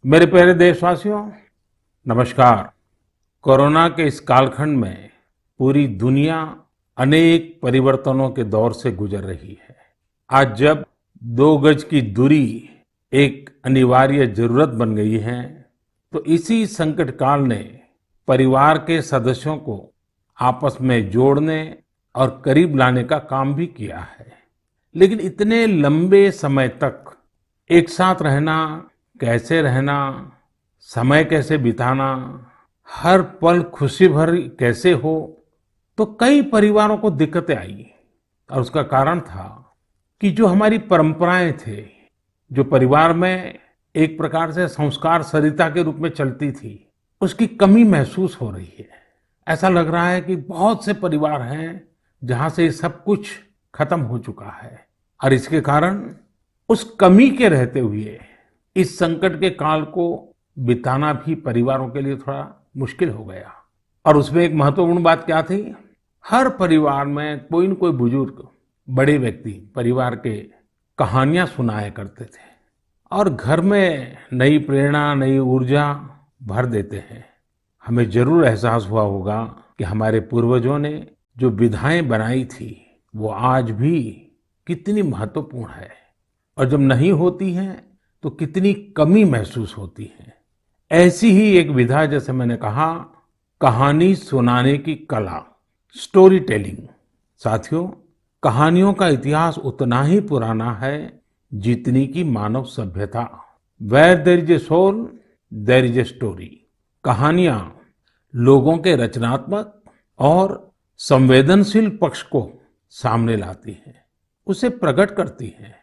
मेरे प्यारे देशवासियों, नमस्कार। कोरोना के इस कालखंड में पूरी दुनिया अनेक परिवर्तनों के दौर से गुजर रही है। आज जब 2 गज की दूरी एक अनिवार्य जरूरत बन गई है, तो इसी संकट काल ने परिवार के सदस्यों को आपस में जोड़ने और करीब लाने का काम भी किया है। लेकिन इतने लंबे समय तक एक साथ रहना, कैसे रहना, समय कैसे बिताना, हर पल खुशी भरी कैसे हो, तो कई परिवारों को दिक्कतें आई। और उसका कारण था कि जो हमारी परंपराएं थे, जो परिवार में एक प्रकार से संस्कार सरिता के रूप में चलती थी, उसकी कमी महसूस हो रही है। ऐसा लग रहा है कि बहुत से परिवार हैं जहां से ये सब कुछ खत्म हो चुका है, और इसके कारण उस कमी के रहते हुए इस संकट के काल को बिताना भी परिवारों के लिए थोड़ा मुश्किल हो गया। और उसमें एक महत्वपूर्ण बात क्या थी? हर परिवार में कोई न कोई बुजुर्ग, बड़े व्यक्ति परिवार के कहानियां सुनाया करते थे और घर में नई प्रेरणा, नई ऊर्जा भर देते हैं। हमें जरूर एहसास हुआ होगा कि हमारे पूर्वजों ने जो विधाएं बनाई थी, वो आज भी कितनी महत्वपूर्ण है, और जब नहीं होती हैं तो कितनी कमी महसूस होती है। ऐसी ही एक विधा, जैसे मैंने कहा, कहानी सुनाने की कला, स्टोरी टेलिंग। साथियों, कहानियों का इतिहास उतना ही पुराना है जितनी की मानव सभ्यता। Where there is a soul, there is a story. कहानियां लोगों के रचनात्मक और संवेदनशील पक्ष को सामने लाती हैं, उसे प्रकट करती हैं।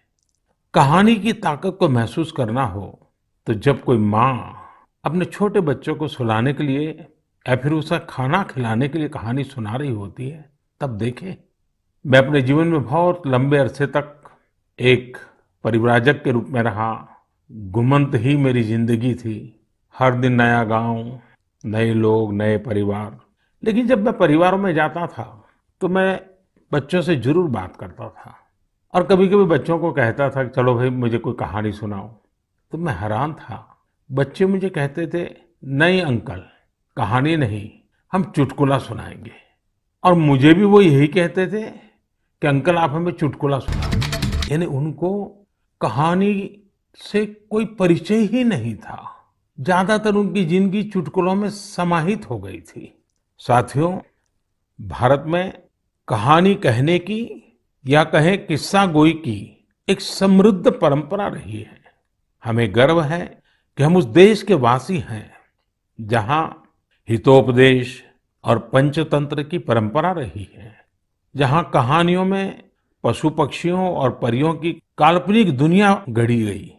कहानी की ताकत को महसूस करना हो तो जब कोई माँ अपने छोटे बच्चों को सुलाने के लिए या फिर उसे खाना खिलाने के लिए कहानी सुना रही होती है, तब देखें। मैं अपने जीवन में बहुत लंबे अरसे तक एक परिव्राजक के रूप में रहा। घुमंत ही मेरी जिंदगी थी। हर दिन नया गांव, नए लोग, नए परिवार। लेकिन जब मैं परिवारों में जाता था तो मैं बच्चों से जरूर बात करता था, और कभी कभी बच्चों को कहता था कि चलो भाई मुझे कोई कहानी सुनाओ। तो मैं हैरान था। बच्चे मुझे कहते थे, नहीं अंकल, कहानी नहीं, हम चुटकुला सुनाएंगे। और मुझे भी वो यही कहते थे कि अंकल आप हमें चुटकुला सुनाओ। यानी उनको कहानी से कोई परिचय ही नहीं था। ज्यादातर उनकी जिंदगी चुटकुलों में समाहित हो गई थी। साथियों, भारत में कहानी कहने की या कहें किस्सा गोई की एक समृद्ध परंपरा रही है। हमें गर्व है कि हम उस देश के वासी हैं जहां हितोपदेश और पंचतंत्र की परंपरा रही है, जहां कहानियों में पशु पक्षियों और परियों की काल्पनिक दुनिया गढ़ी गई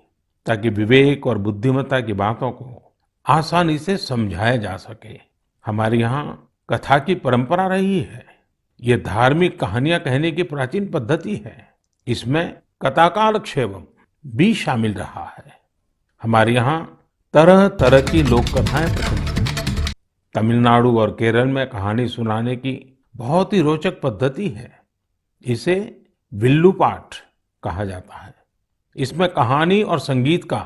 ताकि विवेक और बुद्धिमत्ता की बातों को आसानी से समझाया जा सके। हमारे यहाँ कथा की परंपरा रही है। ये धार्मिक कहानियां कहने की प्राचीन पद्धति है। इसमें कथाकालक्षेपम भी शामिल रहा है। हमारे यहाँ तरह तरह की लोक कथाएं प्रचलित हैं। तमिलनाडु और केरल में कहानी सुनाने की बहुत ही रोचक पद्धति है। इसे विल्लू पाठ कहा जाता है। इसमें कहानी और संगीत का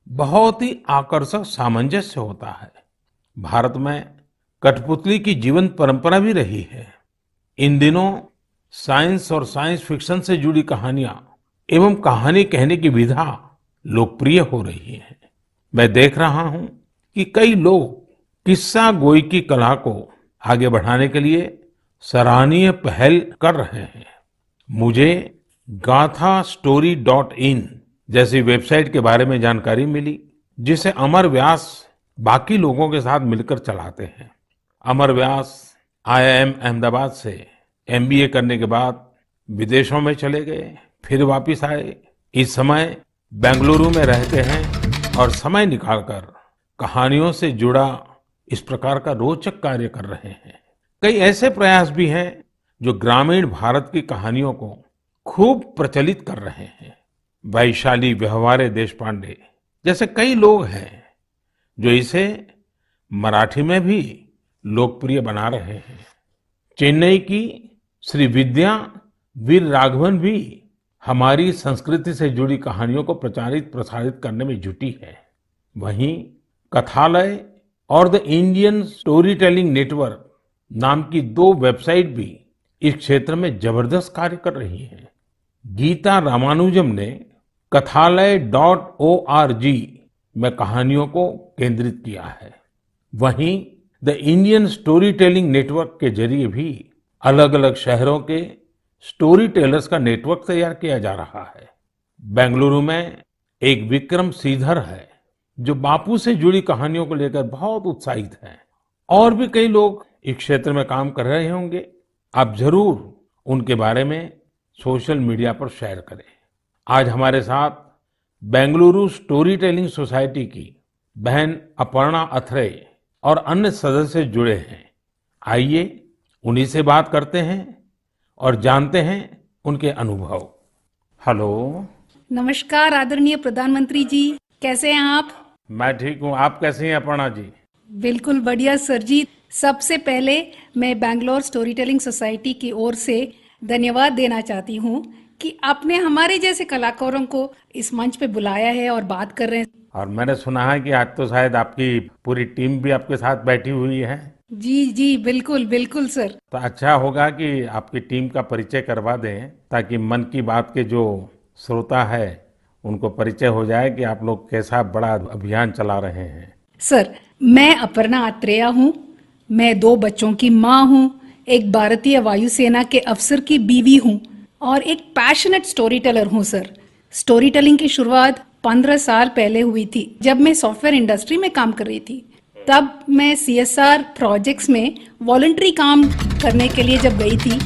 बहुत ही आकर्षक सामंजस्य होता है। भारत में कठपुतली की जीवंत परंपरा भी रही है। इन दिनों साइंस और साइंस फिक्शन से जुड़ी कहानियां एवं कहानी कहने की विधा लोकप्रिय हो रही है। मैं देख रहा हूं कि कई लोग किस्सा गोई की कला को आगे बढ़ाने के लिए सराहनीय पहल कर रहे हैं। मुझे gaathastory.in जैसी वेबसाइट के बारे में जानकारी मिली, जिसे अमर व्यास बाकी लोगों के साथ मिलकर चलाते हैं। अमर व्यास आईआईएम अहमदाबाद से एमबीए करने के बाद विदेशों में चले गए, फिर वापस आए। इस समय बेंगलुरु में रहते हैं और समय निकालकर कहानियों से जुड़ा इस प्रकार का रोचक कार्य कर रहे हैं। कई ऐसे प्रयास भी हैं जो ग्रामीण भारत की कहानियों को खूब प्रचलित कर रहे हैं। वैशाली व्यवहारे देशपांडे जैसे कई लोग हैं जो इसे मराठी में भी लोकप्रिय बना रहे हैं। चेन्नई की श्री विद्या वीर राघवन भी हमारी संस्कृति से जुड़ी कहानियों को प्रचारित प्रसारित करने में जुटी है। वहीं कथालय और the Indian story telling network नाम की दो वेबसाइट भी इस क्षेत्र में जबरदस्त कार्य कर रही हैं। गीता रामानुजम ने kathalaya.org में कहानियों को केंद्रित किया है। वहीं the Indian story telling network के जरिए भी अलग अलग शहरों के स्टोरी टेलर्स का नेटवर्क तैयार किया जा रहा है। बेंगलुरु में एक विक्रम श्रीधर है जो बापू से जुड़ी कहानियों को लेकर बहुत उत्साहित हैं। और भी कई लोग इस क्षेत्र में काम कर रहे होंगे। आप जरूर उनके बारे में सोशल मीडिया पर शेयर करें। आज हमारे साथ बेंगलुरु स्टोरी टेलिंग सोसाइटी की बहन अपर्णा अथरे और अन्य सदस्य जुड़े हैं। आइए उन्हीं से बात करते हैं और जानते हैं उनके अनुभव। हेलो। नमस्कार आदरणीय प्रधानमंत्री जी, कैसे हैं आप? मैं ठीक हूँ, आप कैसे हैं अपर्णा जी? बिल्कुल बढ़िया सर जी। सबसे पहले मैं बैंगलोर स्टोरी टेलिंग सोसाइटी की ओर से धन्यवाद देना चाहती हूँ कि आपने हमारे जैसे कलाकारों को इस मंच पे बुलाया है और बात कर रहे हैं। और मैंने सुना है कि आज तो शायद आपकी पूरी टीम भी आपके साथ बैठी हुई है। जी जी बिल्कुल बिल्कुल सर। तो अच्छा होगा कि आपकी टीम का परिचय करवा दें ताकि मन की बात के जो श्रोता है उनको परिचय हो जाए कि आप लोग कैसा बड़ा अभियान चला रहे हैं। सर, मैं अपर्णा अत्रेया हूँ। मैं 2 बच्चों की माँ हूँ, एक भारतीय वायुसेना के अफसर की बीवी हूँ और एक पैशनेट स्टोरी टेलर हूँ सर। स्टोरी टेलिंग की शुरुआत 15 साल पहले हुई थी जब मैं सॉफ्टवेयर इंडस्ट्री में काम कर रही थी। तब मैं CSR प्रोजेक्ट्स में वॉलंटरी काम करने के लिए जब गई थी,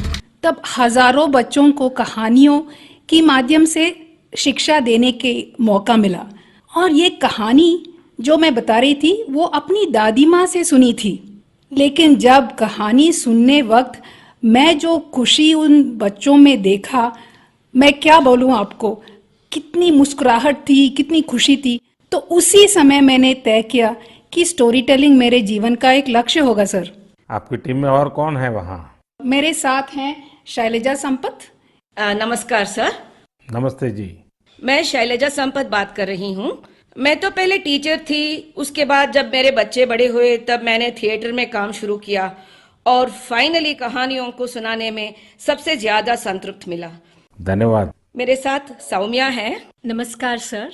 तब हजारों बच्चों को कहानियों की माध्यम से शिक्षा देने के मौका मिला। और ये कहानी जो मैं बता रही थी वो अपनी दादी माँ से सुनी थी। लेकिन जब कहानी सुनने वक्त मैं जो खुशी उन बच्चों में देखा, मैं क्या बोलूँ आपको, कितनी मुस्कुराहट थी, कितनी खुशी थी। तो उसी समय मैंने तय किया कि स्टोरी टेलिंग मेरे जीवन का एक लक्ष्य होगा सर। आपकी टीम में और कौन है वहाँ? मेरे साथ हैं शैलजा संपत। नमस्कार सर। नमस्ते जी। मैं शैलजा संपत बात कर रही हूँ। मैं तो पहले टीचर थी, उसके बाद जब मेरे बच्चे बड़े हुए तब मैंने थिएटर में काम शुरू किया और फाइनली कहानियों को सुनाने में सबसे ज्यादा संतृप्त मिला। धन्यवाद। मेरे साथ सौम्या है। नमस्कार सर।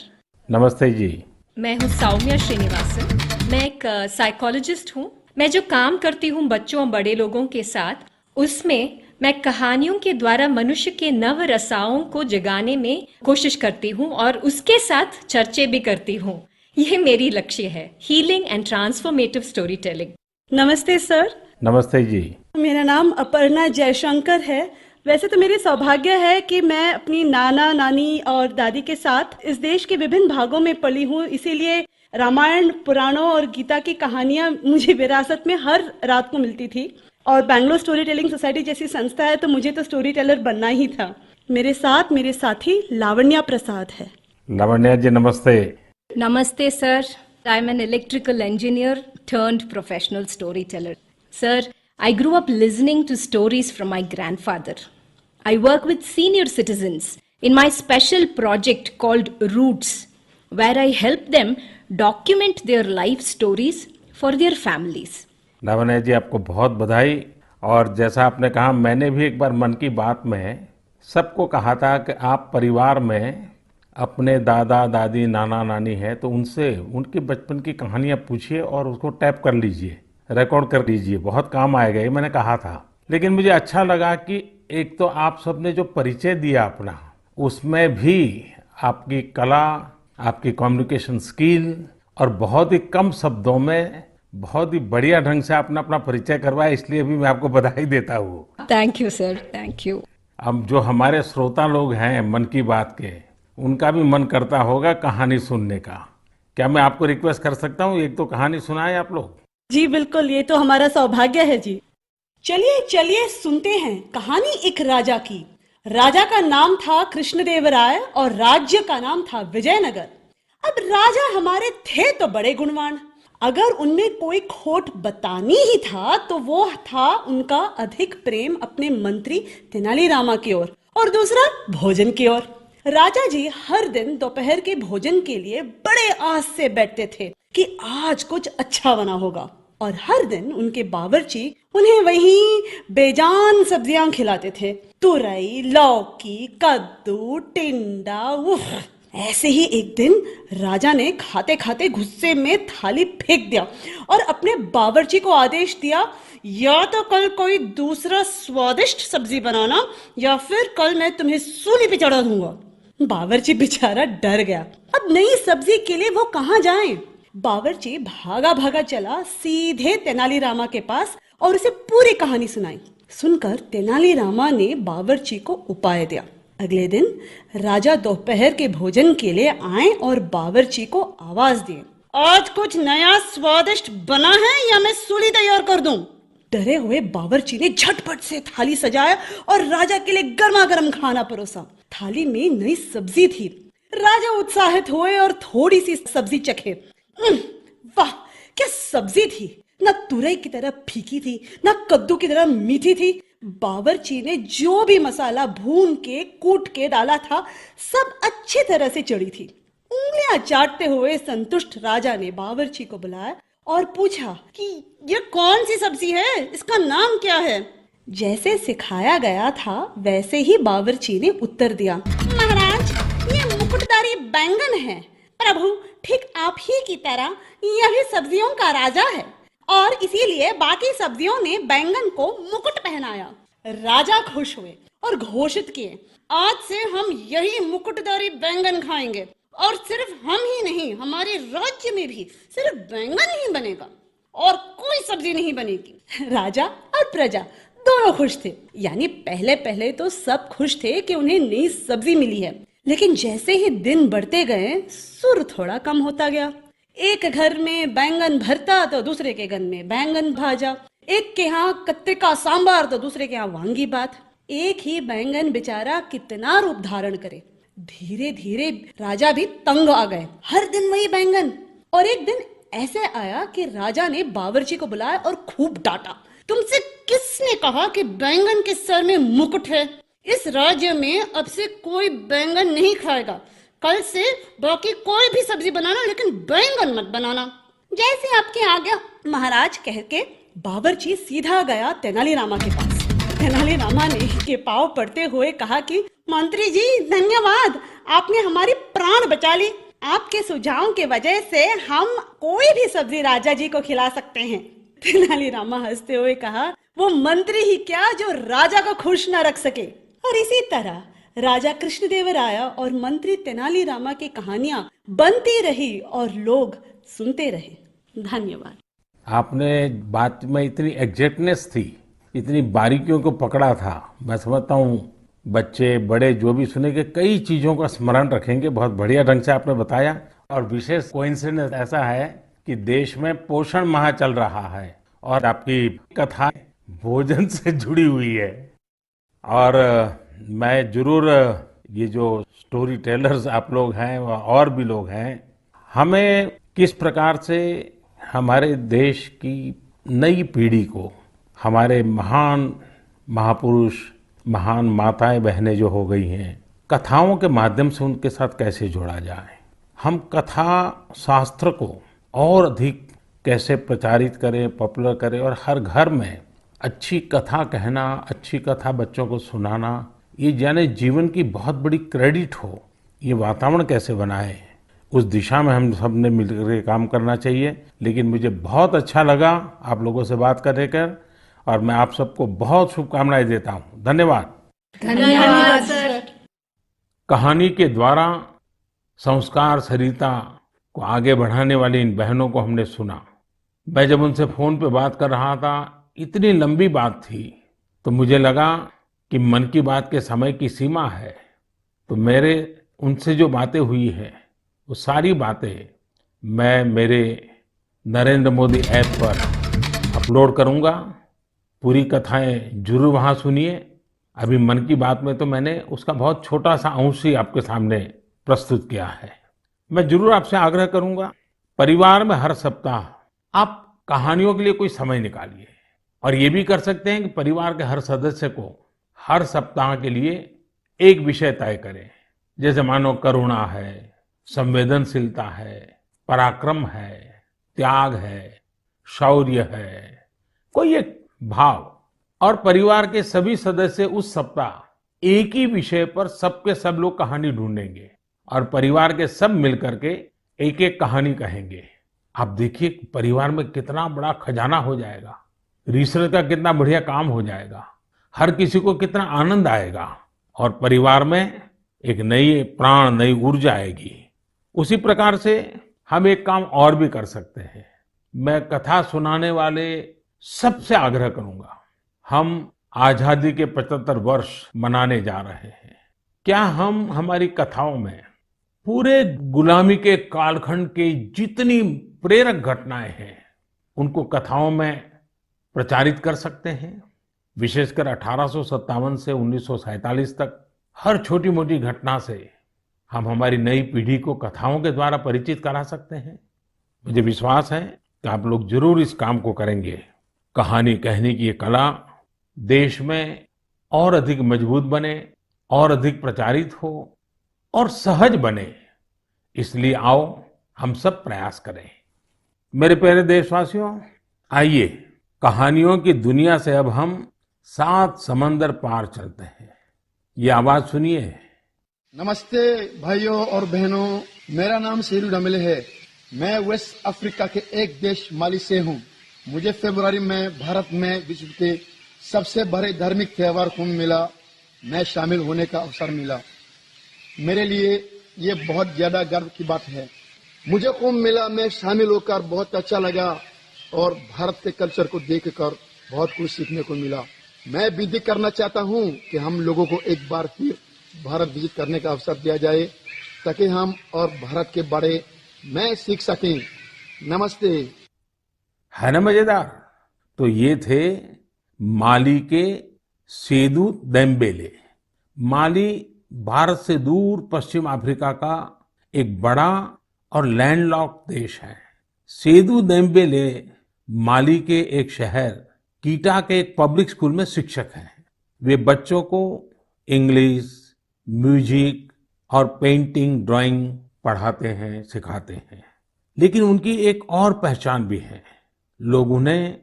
नमस्ते जी। मैं हूँ सौम्या श्रीनिवासन। मैं एक साइकोलॉजिस्ट हूँ। मैं जो काम करती हूँ बच्चों और बड़े लोगों के साथ, उसमें मैं कहानियों के द्वारा मनुष्य के नव रसाओं को जगाने में कोशिश करती हूँ और उसके साथ चर्चे भी करती हूँ। ये मेरी लक्ष्य है, healing and transformative story telling. नमस्ते सर। नमस्ते जी। मेरा नाम अपर्णा जयशंकर है। वैसे तो मेरे सौभाग्य है कि मैं अपनी नाना नानी और दादी के साथ इस देश के विभिन्न भागों में पली हूँ, इसीलिए रामायण, पुराणों और गीता की कहानियाँ मुझे विरासत में हर रात को मिलती थी। और बैंगलोर स्टोरी टेलिंग सोसाइटी जैसी संस्था है तो मुझे तो स्टोरी टेलर बनना ही था। मेरे साथ मेरे साथी लावण्या प्रसाद है। लावण्या जी नमस्ते। नमस्ते sir. I am an electrical engineer turned professional storyteller. Sir, I grew up listening to stories from my grandfather. I work with senior citizens in my special project called Roots, where I help them document their life stories for their families. Lavanya ji आपको बहुत बधाई। और जैसा आपने कहा, मैंने भी एक बार मन की बात में सबको कहा था कि आप परिवार में अपने दादा दादी नाना नानी है तो उनसे उनके बचपन की कहानियाँ पूछिए और उसको टैप कर लीजिए, रिकॉर्ड कर लीजिए, बहुत काम आएगा, ये मैंने कहा था। लेकिन मुझे अच्छा लगा कि एक तो आप सबने जो परिचय दिया अपना, उसमें भी आपकी कला, आपकी कम्युनिकेशन स्किल और बहुत ही कम शब्दों में बहुत ही बढ़िया ढंग से आपने अपना परिचय करवाया, इसलिए भी मैं आपको बधाई देता हूँ। Thank you sir, thank you. अब जो हमारे श्रोता लोग हैं मन की बात के, उनका भी मन करता होगा कहानी सुनने का। क्या मैं आपको रिक्वेस्ट कर सकता हूँ, एक तो कहानी सुनाएं आप लोग? जी बिल्कुल, ये तो हमारा सौभाग्य है जी। चलिए चलिए सुनते हैं कहानी एक राजा की। राजा का नाम था कृष्णदेवराय और राज्य का नाम था विजयनगर। अब राजा हमारे थे तो बड़े गुणवान, अगर उनमें कोई खोट बतानी ही था तो वो था उनका अधिक प्रेम अपने मंत्री तेनालीरामा की ओर और दूसरा भोजन की ओर। राजा जी हर दिन दोपहर के भोजन के लिए बड़े आस से बैठते थे कि आज कुछ अच्छा बना होगा, और हर दिन उनके बावर्ची उन्हें वही बेजान सब्जियां खिलाते थे। तुरई, लौकी, कद्दू, टिंडा, उफ। ऐसे ही एक दिन राजा ने खाते खाते गुस्से में थाली फेंक दिया और अपने बावर्ची को आदेश दिया, या तो कल कोई दूसरा स्वादिष्ट सब्जी बनाना या फिर कल मैं तुम्हें सूली पे चढ़ा दूंगा। बावर्ची बेचारा डर गया। अब नई सब्जी के लिए वो कहाँ जाए? बावर्ची भागा भागा चला सीधे तेनालीरामा के पास और उसे पूरी कहानी सुनाई। सुनकर तेनालीरामा ने बावर्ची को उपाय दिया। अगले दिन राजा दोपहर के भोजन के लिए आए और बावर्ची को आवाज दिए, आज कुछ नया स्वादिष्ट बना है या मैं सूली तैयार कर दूं? डरे हुए बावर्ची ने झटपट से थाली सजाया और राजा के लिए गर्मा गर्म खाना परोसा। थाली में नई सब्जी थी। राजा उत्साहित हुए और थोड़ी सी सब्जी चखे। वाह, क्या सब्जी थी! ना तुरई की तरह फीकी थी, ना कद्दू की तरह मीठी थी। बावर्ची ने जो भी मसाला भून के कूट के डाला था, सब अच्छी तरह से चढ़ी थी। उंगलियां चाटते हुए संतुष्ट राजा ने बावर्ची को बुलाया और पूछा कि ये कौन सी सब्जी है, इसका नाम क्या है? जैसे सिखाया गया था वैसे ही बावर्ची ने उत्तर दिया, महाराज, ये मुकुटधारी बैंगन है। प्रभु, ठीक आप ही की तरह यह भी सब्जियों का राजा है और इसीलिए बाकी सब्जियों ने बैंगन को मुकुट पहनाया। राजा खुश हुए और घोषित किए, आज से हम यही मुकुटधारी बैंगन खाएंगे, और सिर्फ हम ही नहीं, हमारे राज्य में भी सिर्फ बैंगन ही बनेगा और कोई सब्जी नहीं बनेगी। राजा और प्रजा दोनों खुश थे। यानी पहले पहले तो सब खुश थे कि उन्हें नई सब्जी मिली है, लेकिन जैसे ही दिन बढ़ते गए सुर थोड़ा कम होता गया। एक घर में बैंगन भरता तो दूसरे के घर में बैंगन भाजा, एक के यहाँ कत्ते का सांबार तो दूसरे के यहाँ वांगी भात। एक ही बैंगन बेचारा कितना रूप धारण करे। धीरे धीरे राजा भी तंग आ गए। हर दिन वही बैंगन। और एक दिन ऐसे आया कि राजा ने बावर्ची को बुलाया और खूब डांटा, तुमसे किसने कहा कि बैंगन के सर में मुकुट है? इस राज्य में अब से कोई बैंगन नहीं खाएगा। कल से बाकी कोई भी सब्जी बनाना, लेकिन बैंगन मत बनाना। जैसे आपके आज्ञा महाराज, कह के बावर्ची सीधा गया तेनालीरामा के पास। तेनालीरामा ने के पांव पड़ते हुए कहा कि मंत्री जी धन्यवाद, आपने हमारी प्राण बचा ली। आपके सुझाव के वजह से हम कोई भी सब्जी राजा जी को खिला सकते हैं। तेनालीरामा हंसते हुए कहा, वो मंत्री ही क्या जो राजा को खुश न रख सके। और इसी तरह राजा कृष्णदेवराय और मंत्री तेनालीरामा की कहानियां बनती रही और लोग सुनते रहे। धन्यवाद। आपने बात में इतनी एग्जैक्टनेस थी, इतनी बारीकियों को पकड़ा था। मैं समझता हूँ बच्चे बड़े जो भी सुनेंगे कई चीजों का स्मरण रखेंगे। बहुत बढ़िया ढंग से आपने बताया। और विशेष कोइंसिडेंस ऐसा है कि देश में पोषण माह चल रहा है और आपकी कथा भोजन से जुड़ी हुई है। और मैं जरूर ये जो स्टोरी टेलर्स आप लोग हैं और भी लोग हैं, हमें किस प्रकार से हमारे देश की नई पीढ़ी को हमारे महान महापुरुष, महान माताएं बहनें जो हो गई हैं, कथाओं के माध्यम से उनके साथ कैसे जोड़ा जाए। हम कथा शास्त्र को और अधिक कैसे प्रचारित करें, पॉपुलर करें और हर घर में अच्छी कथा कहना, अच्छी कथा बच्चों को सुनाना, ये जाने जीवन की बहुत बड़ी क्रेडिट हो। ये वातावरण कैसे बनाए, उस दिशा में हम सब ने मिलकर काम करना चाहिए। लेकिन मुझे बहुत अच्छा लगा आप लोगों से बात कर और मैं आप सबको बहुत शुभकामनाएं देता हूँ। धन्यवाद। धन्यवाद सर। कहानी के द्वारा संस्कार सरिता को आगे बढ़ाने वाली इन बहनों को हमने सुना। मैं जब उनसे फोन पे बात कर रहा था, इतनी लंबी बात थी, तो मुझे लगा कि मन की बात के समय की सीमा है, तो मेरे उनसे जो बातें हुई है वो सारी बातें मैं मेरे नरेंद्र मोदी ऐप पर अपलोड करूंगा। पूरी कथाएं जरूर वहां सुनिए। अभी मन की बात में तो मैंने उसका बहुत छोटा सा अंश ही आपके सामने प्रस्तुत किया है। मैं जरूर आपसे आग्रह करूंगा, परिवार में हर सप्ताह आप कहानियों के लिए कोई समय निकालिए। और ये भी कर सकते हैं कि परिवार के हर सदस्य को हर सप्ताह के लिए एक विषय तय करें। जैसे मानो करुणा है, संवेदनशीलता है, पराक्रम है, त्याग है, शौर्य है, कोई एक भाव। और परिवार के सभी सदस्य उस सप्ताह एक ही विषय पर सबके सब लोग कहानी ढूंढेंगे और परिवार के सब मिलकर के एक एक कहानी कहेंगे। आप देखिए परिवार में कितना बड़ा खजाना हो जाएगा, रिसर्च का कितना बढ़िया काम हो जाएगा, हर किसी को कितना आनंद आएगा और परिवार में एक नई प्राण, नई ऊर्जा आएगी। उसी प्रकार से हम एक काम और भी कर सकते हैं। मैं कथा सुनाने वाले सबसे आग्रह करूंगा, हम आजादी के 75 वर्ष मनाने जा रहे हैं। क्या हम हमारी कथाओं में पूरे गुलामी के कालखंड के जितनी प्रेरक घटनाएं हैं उनको कथाओं में प्रचारित कर सकते हैं? विशेषकर 1857 से 1947 तक हर छोटी मोटी घटना से हम हमारी नई पीढ़ी को कथाओं के द्वारा परिचित करा सकते हैं। मुझे विश्वास है कि आप लोग जरूर इस काम को करेंगे। कहानी कहने की ये कला देश में और अधिक मजबूत बने, और अधिक प्रचारित हो और सहज बने, इसलिए आओ हम सब प्रयास करें। मेरे प्यारे देशवासियों, आइए कहानियों की दुनिया से अब हम 7 समंदर पार चलते हैं। ये आवाज सुनिए। नमस्ते भाइयों और बहनों, मेरा नाम शेरू डमेले है। मैं वेस्ट अफ्रीका के एक देश माली से हूँ। मुझे फरवरी में भारत में विश्व के सबसे बड़े धार्मिक त्योहार कुंभ मेला में शामिल होने का अवसर मिला। मेरे लिए ये बहुत ज्यादा गर्व की बात है। मुझे कुंभ मेला में शामिल होकर बहुत अच्छा लगा और भारत के कल्चर को देखकर बहुत कुछ सीखने को मिला। मैं विनती करना चाहता हूँ कि हम लोगों को एक बार फिर भारत विजिट करने का अवसर दिया जाए ताकि हम और भारत के बारे में सीख सकें। नमस्ते। है ना मजेदार? तो ये थे माली के सेदू देम्बेले। माली भारत से दूर पश्चिम अफ्रीका का एक बड़ा और लैंडलॉक्ड देश है। सेदू देम्बेले माली के एक शहर कीटा के एक पब्लिक स्कूल में शिक्षक हैं। वे बच्चों को इंग्लिश, म्यूजिक और पेंटिंग, ड्राइंग पढ़ाते हैं, सिखाते हैं। लेकिन उनकी एक और पहचान भी है। लोग उन्हें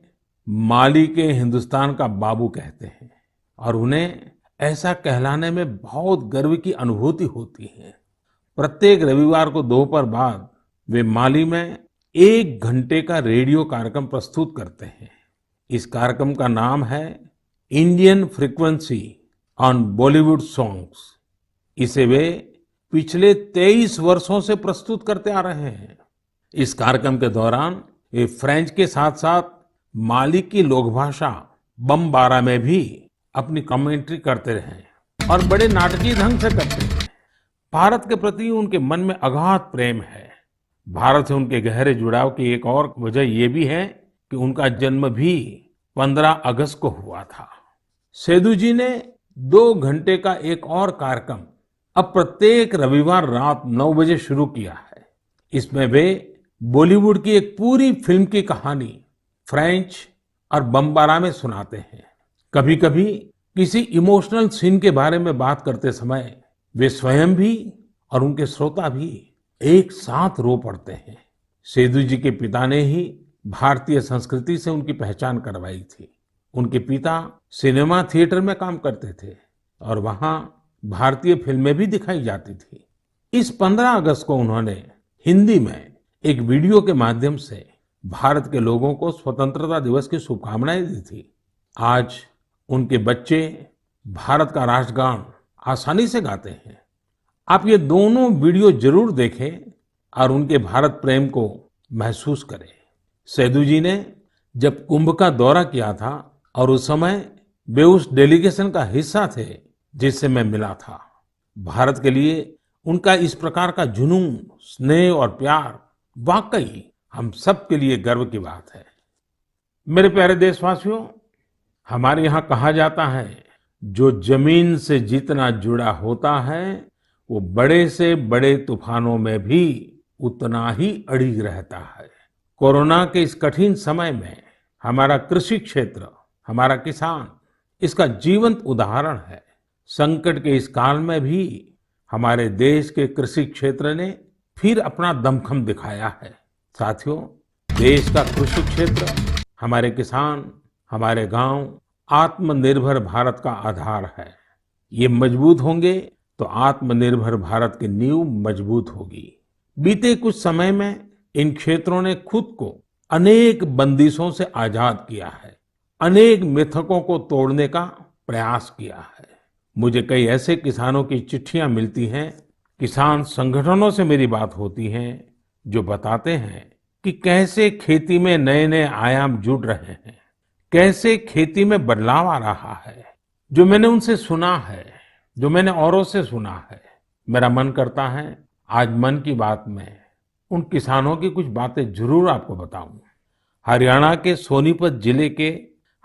माली के हिंदुस्तान का बाबू कहते हैं और उन्हें ऐसा कहलाने में बहुत गर्व की अनुभूति होती है। प्रत्येक रविवार को दोपहर बाद वे माली में 1 घंटे का रेडियो कार्यक्रम प्रस्तुत करते हैं। इस कार्यक्रम का नाम है Indian frequency on Bollywood songs. इसे वे पिछले 23 वर्षों से प्रस्तुत करते आ रहे हैं। इस कार्यक्रम के दौरान वे फ्रेंच के साथ साथ माली की लोकभाषा बमबारा में भी अपनी कमेंट्री करते रहे और बड़े नाटकीय ढंग से करते हैं। भारत के प्रति उनके मन में अगाध प्रेम है। भारत से उनके गहरे जुड़ाव की एक और वजह ये भी है कि उनका जन्म भी 15 अगस्त को हुआ था। सेदू जी ने 2 घंटे का एक और कार्यक्रम अब प्रत्येक रविवार रात 9 बजे शुरू किया है। इसमें वे बॉलीवुड की एक पूरी फिल्म की कहानी फ्रेंच और बमबारा में सुनाते हैं। कभी कभी किसी इमोशनल सीन के बारे में बात करते समय वे स्वयं भी और उनके श्रोता भी एक साथ रो पड़ते हैं। सेदू जी के पिता ने ही भारतीय संस्कृति से उनकी पहचान करवाई थी। उनके पिता सिनेमा थिएटर में काम करते थे और वहां भारतीय फिल्में भी दिखाई जाती थी। इस 15 अगस्त को उन्होंने हिंदी में एक वीडियो के माध्यम से भारत के लोगों को स्वतंत्रता दिवस की शुभकामनाएं दी थी। आज उनके बच्चे भारत का राष्ट्रगान आसानी से गाते हैं। आप ये दोनों वीडियो जरूर देखें और उनके भारत प्रेम को महसूस करें। सेदू जी ने जब कुंभ का दौरा किया था और उस समय वे उस डेलीगेशन का हिस्सा थे जिससे मैं मिला था। भारत के लिए उनका इस प्रकार का जुनून, स्नेह और प्यार वाकई हम सब के लिए गर्व की बात है। मेरे प्यारे देशवासियों, हमारे यहाँ कहा जाता है, जो जमीन से जितना जुड़ा होता है वो बड़े से बड़े तूफानों में भी उतना ही अड़िग रहता है। कोरोना के इस कठिन समय में हमारा कृषि क्षेत्र, हमारा किसान इसका जीवंत उदाहरण है। संकट के इस काल में भी हमारे देश के कृषि क्षेत्र ने फिर अपना दमखम दिखाया है। साथियों, देश का कृषि क्षेत्र, हमारे किसान, हमारे गांव आत्मनिर्भर भारत का आधार है। ये मजबूत होंगे तो आत्मनिर्भर भारत की नींव मजबूत होगी। बीते कुछ समय में इन क्षेत्रों ने खुद को अनेक बंदिशों से आजाद किया है, अनेक मिथकों को तोड़ने का प्रयास किया है। मुझे कई ऐसे किसानों की चिट्ठियां मिलती हैं, किसान संगठनों से मेरी बात होती है, जो बताते हैं कि कैसे खेती में नए नए आयाम जुड़ रहे हैं, कैसे खेती में बदलाव आ रहा है। जो मैंने उनसे सुना है, जो मैंने औरों से सुना है, मेरा मन करता है आज मन की बात में उन किसानों की कुछ बातें जरूर आपको बताऊं। हरियाणा के सोनीपत जिले के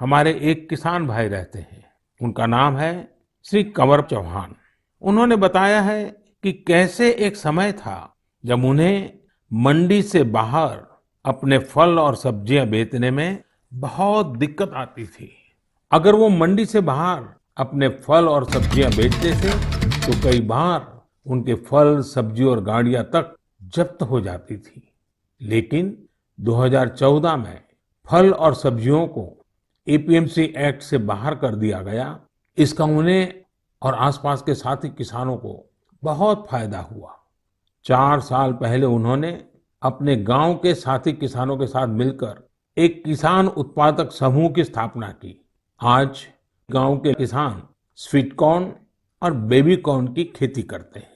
हमारे एक किसान भाई रहते हैं, उनका नाम है श्री कंवर चौहान। उन्होंने बताया है कि कैसे एक समय था जब उन्हें मंडी से बाहर अपने फल और सब्जियां बेचने में बहुत दिक्कत आती थी। अगर वो मंडी से बाहर अपने फल और सब्जियां बेचते थे तो कई बार उनके फल, सब्जी और गाड़ियां तक जब्त हो जाती थी। लेकिन 2014 में फल और सब्जियों को एपीएमसी एक्ट से बाहर कर दिया गया। इसका उन्हें और आसपास के साथी किसानों को बहुत फायदा हुआ। 4 साल पहले उन्होंने अपने गांव के साथी किसानों के साथ मिलकर एक किसान उत्पादक समूह की स्थापना की। आज गांव के किसान स्वीट कॉर्न और बेबी कॉर्न की खेती करते हैं।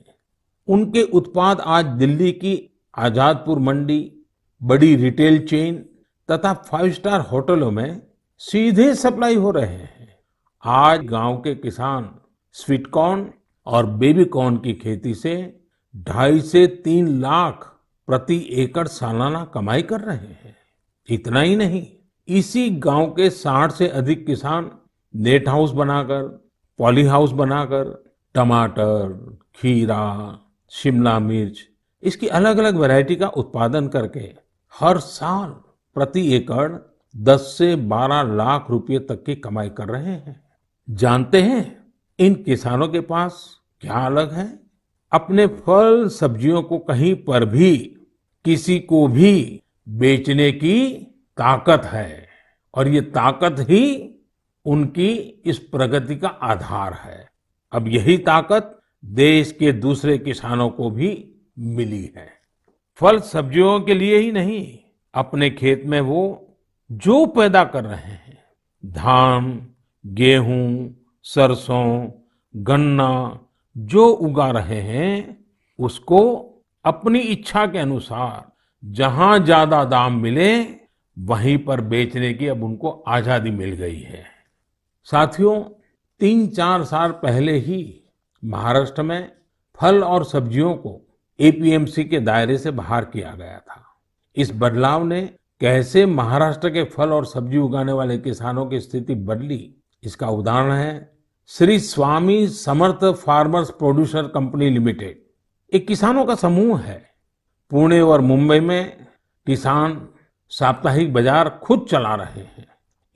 उनके उत्पाद आज दिल्ली की आजादपुर मंडी, बड़ी रिटेल चेन तथा 5 स्टार होटलों में सीधे सप्लाई हो रहे हैं। आज गांव के किसान स्वीट कॉर्न और बेबी कॉर्न की खेती से 2.5 से 3 लाख प्रति एकड़ सालाना कमाई कर रहे हैं। इतना ही नहीं, इसी गांव के 60 से अधिक किसान नेट हाउस बनाकर, पॉली हाउस बनाकर टमाटर, खीरा, शिमला मिर्च, इसकी अलग अलग वैरायटी का उत्पादन करके हर साल प्रति एकड़ 10 से 12 लाख रुपए तक की कमाई कर रहे हैं। जानते हैं इन किसानों के पास क्या अलग है? अपने फल सब्जियों को कहीं पर भी किसी को भी बेचने की ताकत है, और ये ताकत ही उनकी इस प्रगति का आधार है। अब यही ताकत देश के दूसरे किसानों को भी मिली है। फल सब्जियों के लिए ही नहीं, अपने खेत में वो जो पैदा कर रहे हैं, धान, गेहूं, सरसों, गन्ना जो उगा रहे हैं, उसको अपनी इच्छा के अनुसार जहां ज्यादा दाम मिले वहीं पर बेचने की अब उनको आजादी मिल गई है। साथियों, 3-4 साल पहले ही महाराष्ट्र में फल और सब्जियों को एपीएमसी के दायरे से बाहर किया गया था। इस बदलाव ने कैसे महाराष्ट्र के फल और सब्जी उगाने वाले किसानों की स्थिति बदली, इसका उदाहरण है Shri Swami Samarth farmers producer company limited. एक किसानों का समूह है। पुणे और मुंबई में किसान साप्ताहिक बाजार खुद चला रहे हैं।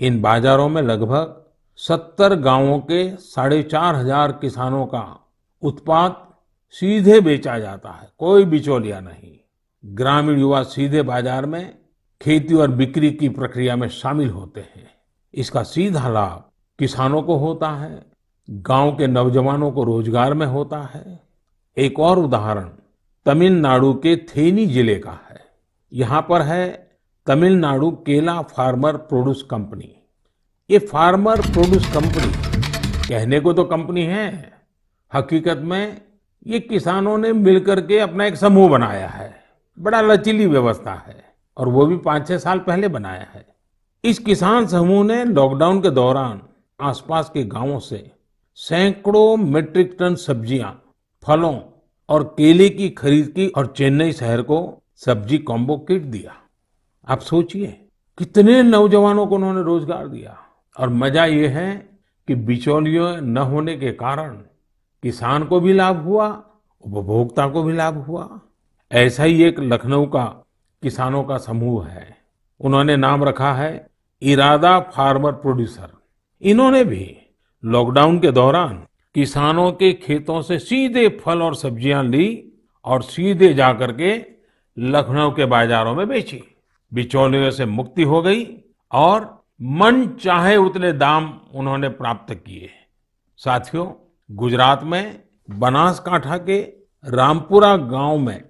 इन बाजारों में लगभग 70 गांवों के 4,500 किसानों का उत्पाद सीधे बेचा जाता है, कोई बिचौलिया नहीं। ग्रामीण युवा सीधे बाजार में खेती और बिक्री की प्रक्रिया में शामिल होते हैं। इसका सीधा लाभ किसानों को होता है, गांव के नौजवानों को रोजगार में होता है। एक और उदाहरण तमिलनाडु के थेनी जिले का है। यहाँ पर है तमिलनाडु केला फार्मर प्रोड्यूस कंपनी। ये फार्मर प्रोड्यूस कंपनी कहने को तो कंपनी है, हकीकत में ये किसानों ने मिलकर के अपना एक समूह बनाया है। बड़ा लचीली व्यवस्था है और वो भी 5-6 साल पहले बनाया है। इस किसान समूह ने लॉकडाउन के दौरान आसपास के गांवों से सैकड़ों मीट्रिक टन सब्जियां, फलों और केले की खरीद की और चेन्नई शहर को सब्जी कॉम्बो किट दिया। आप सोचिए कितने नौजवानों को उन्होंने रोजगार दिया। और मजा ये है कि बिचौलियों न होने के कारण किसान को भी लाभ हुआ, उपभोक्ता को भी लाभ हुआ। ऐसा ही एक लखनऊ का किसानों का समूह है। उन्होंने नाम रखा है इरादा फार्मर प्रोड्यूसर। इन्होंने भी लॉकडाउन के दौरान किसानों के खेतों से सीधे फल और सब्जियां ली और सीधे जाकर के लखनऊ के बाजारों में बेची। बिचौलियों से मुक्ति हो गई और मन चाहे उतने दाम उन्होंने प्राप्त किए। साथियों, गुजरात में बनासकांठा के रामपुरा गांव में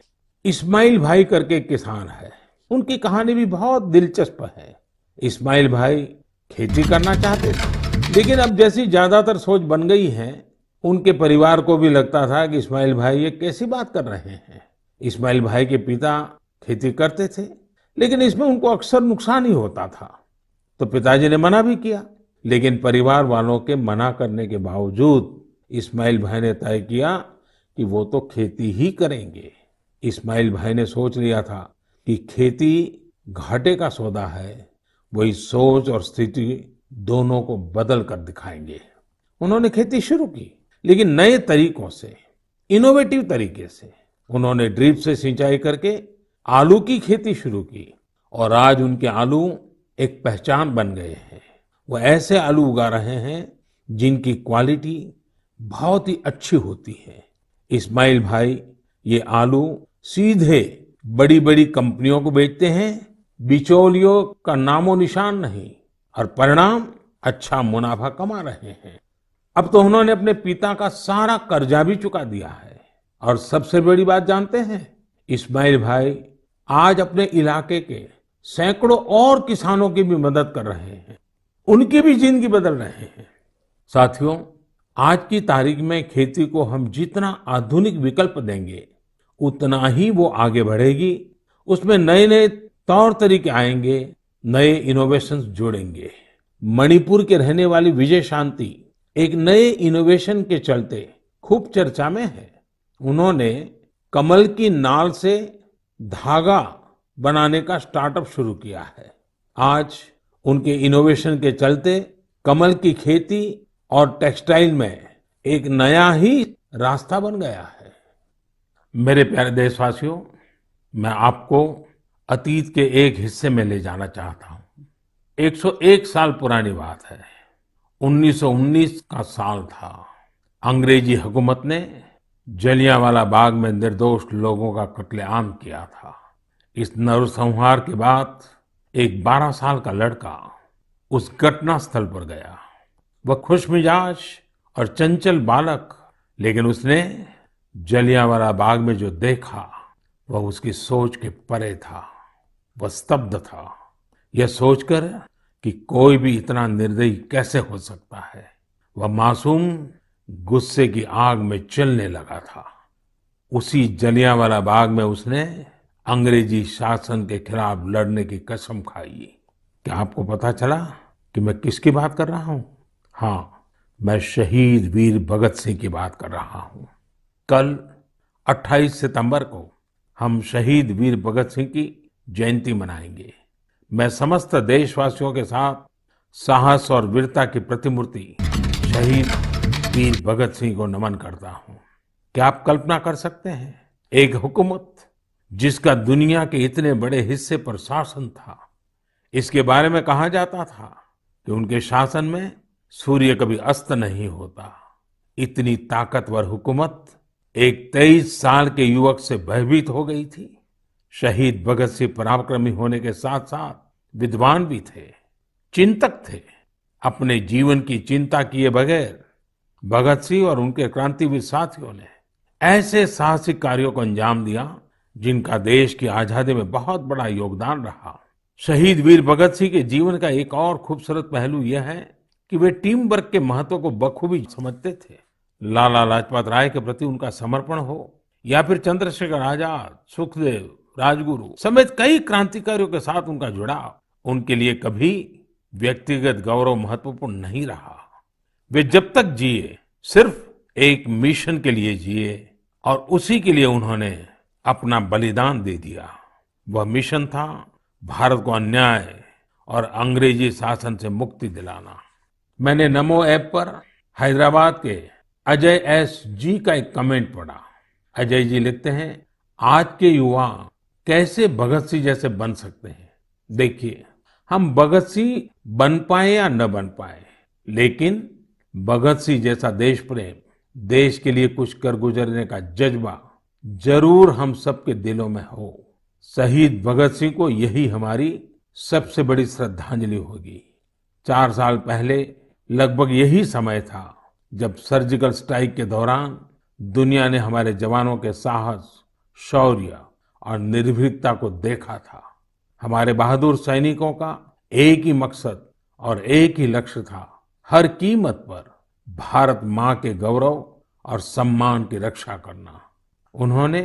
इस्माइल भाई करके एक किसान है। उनकी कहानी भी बहुत दिलचस्प है। इस्माइल भाई खेती करना चाहते थे, लेकिन अब जैसी ज्यादातर सोच बन गई है, उनके परिवार को भी लगता था कि इस्माइल भाई ये कैसी बात कर रहे हैं। इस्माइल भाई के पिता खेती करते थे, लेकिन इसमें उनको अक्सर नुकसान ही होता था। तो पिताजी ने मना भी किया, लेकिन परिवार वालों के मना करने के बावजूद इस्माइल भाई ने तय किया कि वो तो खेती ही करेंगे। इस्माइल भाई ने सोच लिया था कि खेती घाटे का सौदा है। वही सोच और स्थिति दोनों को बदल कर दिखाएंगे। उन्होंने खेती शुरू की, लेकिन नए तरीकों से, इनोवेटिव तरीके से। उन्होंने ड्रिप से सिंचाई करके आलू की खेती शुरू की और आज उनके आलू एक पहचान बन गए हैं। वो ऐसे आलू उगा रहे हैं जिनकी क्वालिटी बहुत ही अच्छी होती है। इस्माइल भाई ये आलू सीधे बड़ी बड़ी कंपनियों को बेचते हैं। बिचौलियों का नामो निशान नहीं, और परिणाम अच्छा मुनाफा कमा रहे हैं। अब तो उन्होंने अपने पिता का सारा कर्जा भी चुका दिया है। और सबसे बड़ी बात जानते हैं, इस्माइल भाई आज अपने इलाके के सैकड़ों और किसानों की भी मदद कर रहे हैं। उनकी भी जिंदगी बदल रहे हैं। साथियों, आज की तारीख में खेती को हम जितना आधुनिक विकल्प देंगे, उतना ही वो आगे बढ़ेगी। उसमें नए नए तौर तरीके आएंगे, नए इनोवेशंस जुड़ेंगे। मणिपुर के रहने वाली विजय शांति एक नए इनोवेशन के चलते खूब चर्चा में है। उन्होंने कमल की नाल से धागा बनाने का स्टार्टअप शुरू किया है। आज उनके इनोवेशन के चलते कमल की खेती और टेक्सटाइल में एक नया ही रास्ता बन गया है। मेरे प्यारे देशवासियों, मैं आपको अतीत के एक हिस्से में ले जाना चाहता हूँ। 101 साल पुरानी बात है। 1919 का साल था। अंग्रेजी हुकूमत ने जलियांवाला बाग में निर्दोष लोगों का कत्लेआम किया था। इस नरसंहार के बाद एक 12 साल का लड़का उस घटना स्थल पर गया। वह खुशमिजाज और चंचल बालक, लेकिन उसने जलियांवाला बाग में जो देखा वह उसकी सोच के परे था। वह स्तब्ध था, यह सोचकर कि कोई भी इतना निर्दयी कैसे हो सकता है। वह मासूम गुस्से की आग में जलने लगा था। उसी जलियांवाला बाग में उसने अंग्रेजी शासन के खिलाफ लड़ने की कसम खाई। क्या आपको पता चला कि मैं किसकी बात कर रहा हूं? हाँ, मैं शहीद वीर भगत सिंह की बात कर रहा हूं। कल 28 सितंबर को हम शहीद वीर भगत सिंह की जयंती मनाएंगे। मैं समस्त देशवासियों के साथ साहस और वीरता की प्रतिमूर्ति शहीद वीर भगत सिंह को नमन करता हूं। क्या आप कल्पना कर सकते हैं, एक हुकूमत जिसका दुनिया के इतने बड़े हिस्से पर शासन था, इसके बारे में कहा जाता था कि उनके शासन में सूर्य कभी अस्त नहीं होता। इतनी ताकतवर हुकूमत एक 23 साल के युवक से भयभीत हो गई थी। शहीद भगत सिंह पराक्रमी होने के साथ साथ विद्वान भी थे, चिंतक थे। अपने जीवन की चिंता किए बगैर भगत सिंह और उनके क्रांतिवीर साथियों ने ऐसे साहसिक कार्यों को अंजाम दिया जिनका देश की आजादी में बहुत बड़ा योगदान रहा। शहीद वीर भगत सिंह के जीवन का एक और खूबसूरत पहलू यह है कि वे टीम वर्क के महत्व को बखूबी समझते थे। लाला लाजपत राय के प्रति उनका समर्पण हो या फिर चंद्रशेखर आजाद, सुखदेव, राजगुरु समेत कई क्रांतिकारियों के साथ उनका जुड़ाव उनके लिए कभी व्यक्तिगत गौरव महत्वपूर्ण नहीं रहा। वे जब तक जिए सिर्फ एक मिशन के लिए जिए और उसी के लिए उन्होंने अपना बलिदान दे दिया। वह मिशन था भारत को अन्याय और अंग्रेजी शासन से मुक्ति दिलाना। मैंने नमो ऐप पर हैदराबाद के अजय एस जी का एक कमेंट पढ़ा। अजय जी लिखते हैं, आज के युवा कैसे भगत सिंह जैसे बन सकते हैं। देखिए, हम भगत सिंह बन पाए या न बन पाए, लेकिन भगत सिंह जैसा देश प्रेम देश के लिए कुछ कर गुजरने का जज्बा जरूर हम सबके दिलों में हो। शहीद भगत सिंह को यही हमारी सबसे बड़ी श्रद्धांजलि होगी। 4 साल पहले लगभग यही समय था जब सर्जिकल स्ट्राइक के दौरान दुनिया ने हमारे जवानों के साहस, शौर्य और निर्भीकता को देखा था। हमारे बहादुर सैनिकों का एक ही मकसद और एक ही लक्ष्य था, हर कीमत पर भारत मां के गौरव और सम्मान की रक्षा करना। उन्होंने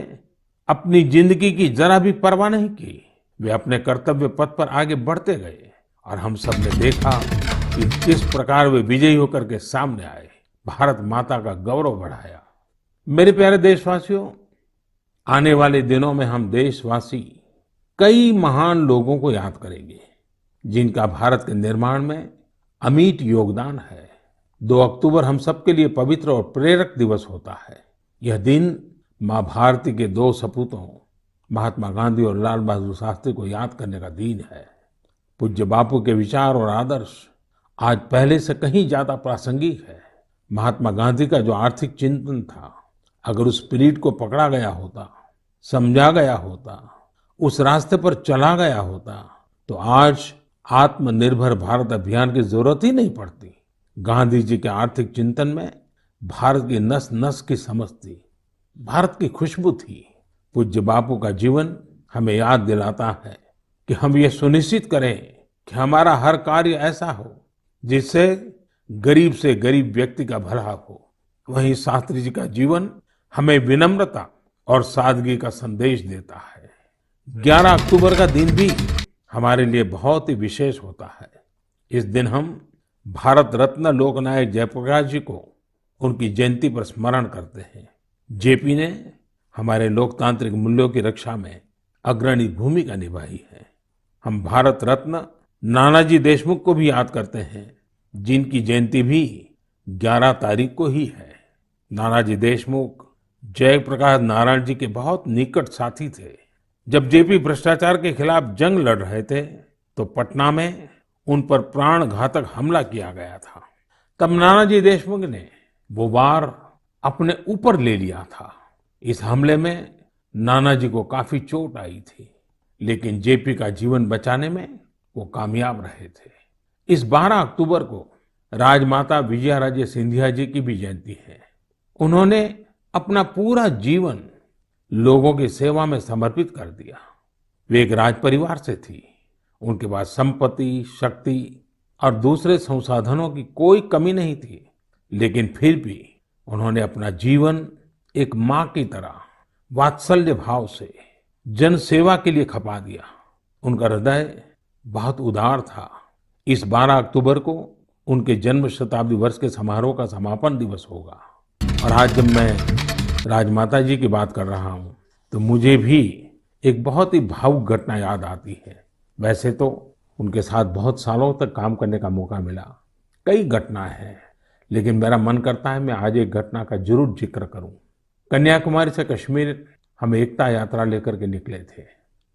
अपनी जिंदगी की जरा भी परवाह नहीं की। वे अपने कर्तव्य पथ पर आगे बढ़ते गए और हम सब ने देखा कि किस प्रकार वे विजयी होकर के सामने आए, भारत माता का गौरव बढ़ाया। मेरे प्यारे देशवासियों, आने वाले दिनों में हम देशवासी कई महान लोगों को याद करेंगे जिनका भारत के निर्माण में अमिट योगदान है। 2 अक्टूबर हम सबके लिए पवित्र और प्रेरक दिवस होता है। यह दिन माँ भारती के 2 सपूतों महात्मा गांधी और लाल बहादुर शास्त्री को याद करने का दिन है। पूज्य बापू के विचार और आदर्श आज पहले से कहीं ज्यादा प्रासंगिक है। महात्मा गांधी का जो आर्थिक चिंतन था, अगर उस स्पिरिट को पकड़ा गया होता, समझा गया होता, उस रास्ते पर चला गया होता, तो आज आत्मनिर्भर भारत अभियान की जरूरत ही नहीं पड़ती। गांधी जी के आर्थिक चिंतन में भारत की नस नस की समझ थी, भारत की खुशबू थी। पूज्य बापू का जीवन हमें याद दिलाता है कि हम ये सुनिश्चित करें कि हमारा हर कार्य ऐसा हो जिससे गरीब से गरीब व्यक्ति का भला हो। वहीं शास्त्री जी का जीवन हमें विनम्रता और सादगी का संदेश देता है। 11 अक्टूबर का दिन भी हमारे लिए बहुत ही विशेष होता है। इस दिन हम भारत रत्न लोकनायक जयप्रकाश जी को उनकी जयंती पर स्मरण करते हैं। जेपी ने हमारे लोकतांत्रिक मूल्यों की रक्षा में अग्रणी भूमिका निभाई है। हम भारत रत्न नानाजी देशमुख को भी याद करते हैं, जिनकी जयंती भी 11 तारीख को ही है। नानाजी देशमुख जयप्रकाश नारायण जी के बहुत निकट साथी थे। जब जेपी भ्रष्टाचार के खिलाफ जंग लड़ रहे थे तो पटना में उन पर प्राण घातक हमला किया गया था। तब नानाजी देशमुख ने वो वार अपने ऊपर ले लिया था। इस हमले में नानाजी को काफी चोट आई थी, लेकिन जेपी का जीवन बचाने में वो कामयाब रहे थे। इस 12 अक्टूबर को राजमाता विजयाराजे सिंधिया जी की भी जयंती है। उन्होंने अपना पूरा जीवन लोगों की सेवा में समर्पित कर दिया। वे एक राज परिवार से थी। उनके पास संपत्ति, शक्ति और दूसरे संसाधनों की कोई कमी नहीं थी, लेकिन फिर भी उन्होंने अपना जीवन एक माँ की तरह वात्सल्य भाव से जन सेवा के लिए खपा दिया। उनका हृदय बहुत उदार था। इस 12 अक्टूबर को उनके जन्म शताब्दी वर्ष के समारोह का समापन दिवस होगा। और आज जब मैं राजमाता जी की बात कर रहा हूँ तो मुझे भी एक बहुत ही भावुक घटना याद आती है। वैसे तो उनके साथ बहुत सालों तक काम करने का मौका मिला, कई घटनाएं हैं, लेकिन मेरा मन करता है मैं आज एक घटना का जरूर जिक्र करूं। कन्याकुमारी से कश्मीर हम एकता यात्रा लेकर के निकले थे।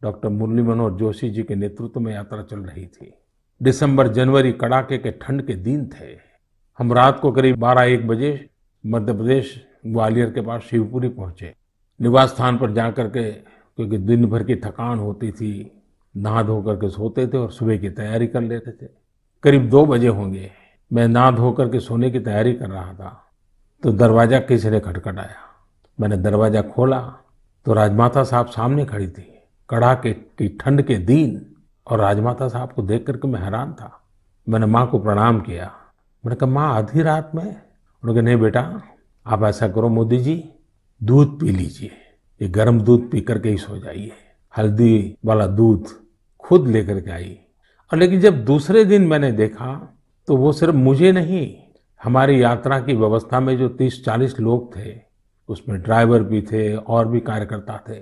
डॉक्टर मुरली मनोहर जोशी जी के नेतृत्व में यात्रा चल रही थी। दिसंबर जनवरी कड़ाके के ठंड के दिन थे। हम रात को करीब 12-1 बजे मध्य प्रदेश ग्वालियर के पास शिवपुरी पहुंचे। निवास स्थान पर जाकर के, क्योंकि दिन भर की थकान होती थी, नहा धो करके सोते थे और सुबह की तैयारी कर लेते थे। करीब 2 बजे होंगे, मैं नहा धो करके सोने की तैयारी कर रहा था तो दरवाजा किसी ने खटखटाया। मैंने दरवाजा खोला तो राजमाता साहब सामने खड़ी थी। कड़ाके की ठंड के दिन और राजमाता साहब को देख करके मैं हैरान था। मैंने माँ को प्रणाम किया। मैंने कहा, माँ आधी रात में? उन्होंने कहा, नहीं बेटा, आप ऐसा करो मोदी जी, दूध पी लीजिए, ये गर्म दूध पी करके ही सो जाइए। हल्दी वाला दूध खुद लेकर के आई। और लेकिन जब दूसरे दिन मैंने देखा तो वो सिर्फ मुझे नहीं, हमारी यात्रा की व्यवस्था में जो 30-40 लोग थे, उसमें ड्राइवर भी थे और भी कार्यकर्ता थे,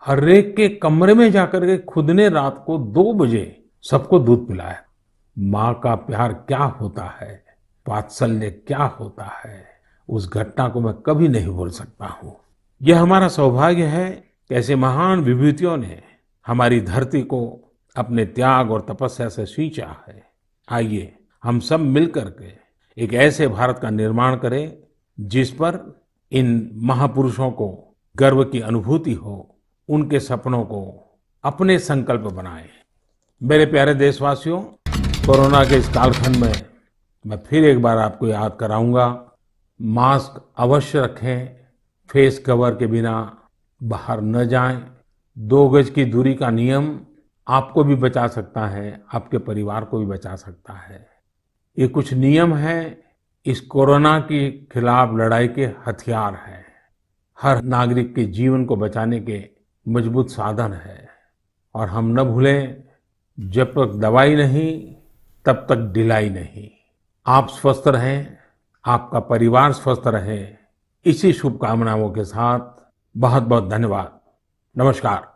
हर एक के कमरे में जाकर के खुद ने रात को 2 बजे सबको दूध पिलाया। माँ का प्यार क्या होता है, वात्सल्य क्या होता है, उस घटना को मैं कभी नहीं भूल सकता हूँ। यह हमारा सौभाग्य है कि ऐसे महान विभूतियों ने हमारी धरती को अपने त्याग और तपस्या से सींचा है। आइए हम सब मिलकर के एक ऐसे भारत का निर्माण करें जिस पर इन महापुरुषों को गर्व की अनुभूति हो, उनके सपनों को अपने संकल्प बनाएं। मेरे प्यारे देशवासियों, कोरोना के इस कालखंड में मैं फिर एक बार आपको याद कराऊंगा, मास्क अवश्य रखें, फेस कवर के बिना बाहर न जाएं, 2 गज की दूरी का नियम आपको भी बचा सकता है, आपके परिवार को भी बचा सकता है। ये कुछ नियम हैं, इस कोरोना के खिलाफ लड़ाई के हथियार हैं, हर नागरिक के जीवन को बचाने के मजबूत साधन है। और हम न भूलें, जब तक दवाई नहीं तब तक ढिलाई नहीं। आप स्वस्थ रहें, आपका परिवार स्वस्थ रहे, इसी शुभकामनाओं के साथ बहुत बहुत धन्यवाद। नमस्कार।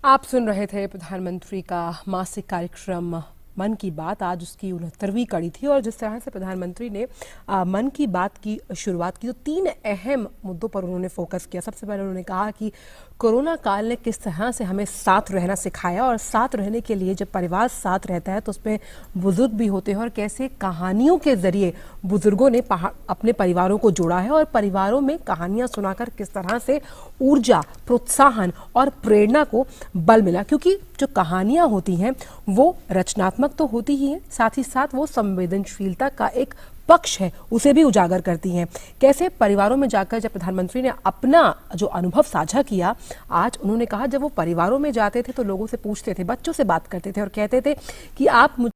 आप सुन रहे थे प्रधानमंत्री का मासिक कार्यक्रम मन की बात। आज उसकी 69वीं कड़ी थी और जिस तरह से प्रधानमंत्री ने मन की बात की शुरुआत की तो 3 अहम मुद्दों पर उन्होंने फोकस किया। सबसे पहले उन्होंने कहा कि कोरोना काल ने किस तरह से हमें साथ रहना सिखाया और साथ रहने के लिए जब परिवार साथ रहता है तो उसमें बुजुर्ग भी होते हैं और कैसे कहानियों के जरिए बुजुर्गों ने अपने परिवारों को जोड़ा है और परिवारों में कहानियां सुनाकर किस तरह से ऊर्जा, प्रोत्साहन और प्रेरणा को बल मिला। क्योंकि जो कहानियां होती हैं वो रचनात्मक तो होती ही हैं, साथ ही साथ वो संवेदनशीलता का एक पक्ष है उसे भी उजागर करती हैं। कैसे परिवारों में जाकर जब प्रधानमंत्री ने अपना जो अनुभव साझा किया, आज उन्होंने कहा जब वो परिवारों में जाते थे तो लोगों से पूछते थे, बच्चों से बात करते थे और कहते थे कि आप